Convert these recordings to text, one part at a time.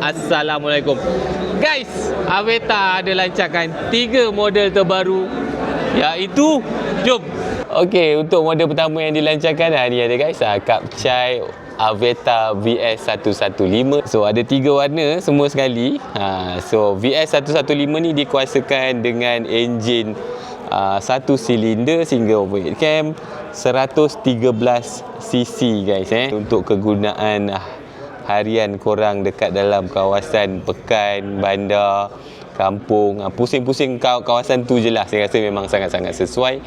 Assalamualaikum. Guys, Aveta ada lancarkan 3 model terbaru, iaitu jom. Okey, untuk model pertama yang dilancarkan ni ada guys, Kapcai Aveta VS115. So ada 3 warna semua sekali. So VS115 ni dikuasakan dengan enjin 1 silinder single overhead cam 113cc guys, untuk kegunaan harian korang dekat dalam kawasan pekan, bandar, kampung, pusing-pusing kawasan tu je lah. Saya rasa memang sangat-sangat sesuai.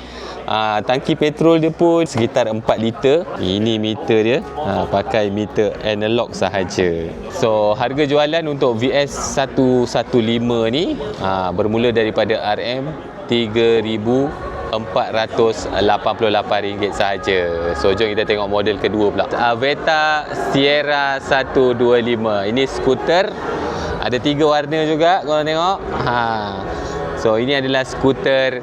Tangki petrol dia pun sekitar 4 liter. Ini meter dia, pakai meter analog sahaja. So harga jualan untuk VS115 ni bermula daripada RM3,488 sahaja. So jom kita tengok model kedua pula, Aveta Sierra 125. Ini skuter, ada 3 warna juga korang tengok. So ini adalah skuter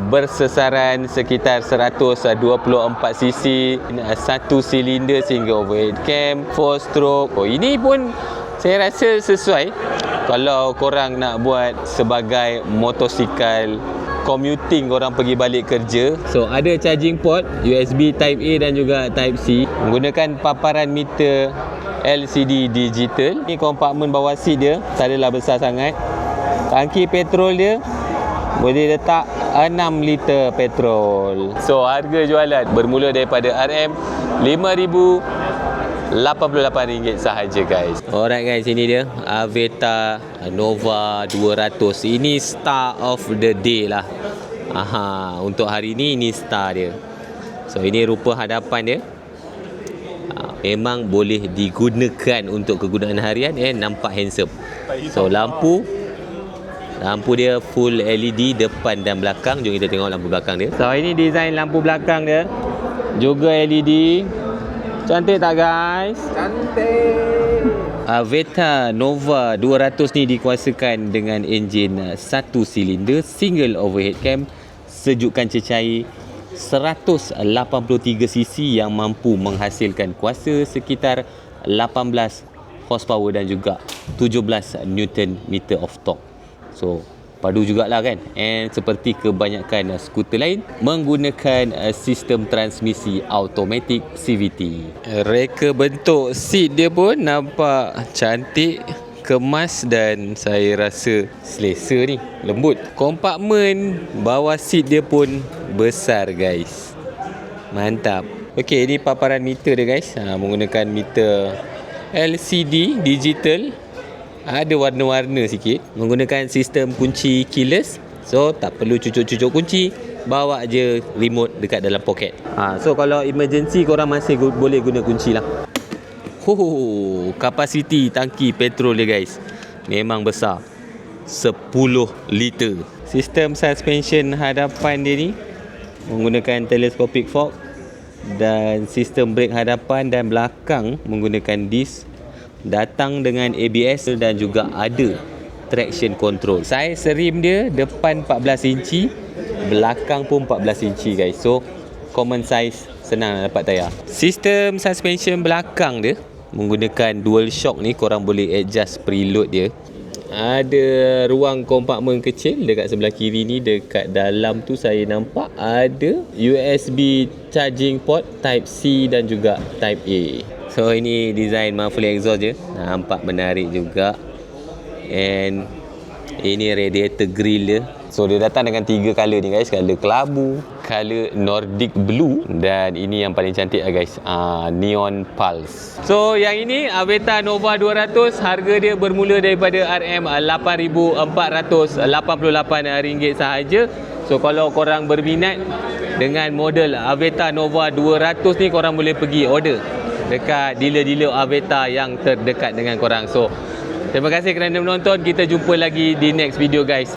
bersesaran sekitar 124cc, 1 silinder single overhead cam, 4 stroke. Ini pun saya rasa sesuai kalau korang nak buat sebagai motosikal commuting, korang pergi balik kerja. So ada charging port USB Type A dan juga Type C, menggunakan paparan meter LCD digital. Ni kompartmen bawah seat dia tak adalah besar sangat. Tangki petrol dia boleh letak 6 liter petrol. So harga jualan bermula daripada RM5,088 sahaja guys. Alright guys, ini dia Aveta Nova 200. Ini star of the day lah. Untuk hari ni ini star dia. So ini rupa hadapan dia. Memang boleh digunakan untuk kegunaan harian, nampak handsome. So lampu dia full LED depan dan belakang. Jom kita tengok lampu belakang dia. So ini design lampu belakang dia, juga LED. Cantik tak guys? Cantik. Aveta Nova 200 ni dikuasakan dengan enjin 1 silinder single overhead cam, sejukan cecair 183cc yang mampu menghasilkan kuasa sekitar 18 horsepower dan juga 17 Newton meter of torque. So padu jugalah kan. And seperti kebanyakan skuter lain, menggunakan sistem transmisi automatic CVT. Reka bentuk seat dia pun nampak cantik, kemas dan saya rasa selesa ni, lembut. Kompartmen bawah seat dia pun besar guys, mantap. Okey, ini paparan meter dia guys, menggunakan meter LCD digital. Ada warna-warna sikit, menggunakan sistem kunci keyless. So tak perlu cucuk-cucuk kunci, bawa je remote dekat dalam poket. So kalau emergency korang masih boleh guna kunci lah. Kapasiti tangki petrol dia guys memang besar, 10 liter. Sistem suspension hadapan dia ni menggunakan telescopic fork, dan sistem brake hadapan dan belakang menggunakan disc. Datang dengan ABS dan juga ada traction control. Saiz rim dia depan 14 inci, belakang pun 14 inci guys. So common size, senang nak dapat tayar. Sistem suspension belakang dia menggunakan dual shock ni, korang boleh adjust preload dia. Ada ruang kompartmen kecil dekat sebelah kiri ni. Dekat dalam tu saya nampak ada USB charging port Type C dan juga Type A. So ini design muffler exhaust je, nampak menarik juga. And ini radiator grill dia. So dia datang dengan 3 color ni guys, color kelabu, color Nordic blue, dan ini yang paling cantik lah guys, neon pulse. So yang ini Aveta Nova 200, harga dia bermula daripada RM8,488 sahaja. So kalau korang berminat dengan model Aveta Nova 200 ni, korang boleh pergi order dekat dealer-dealer Aveta yang terdekat dengan korang. So terima kasih kerana menonton. Kita jumpa lagi di next video guys.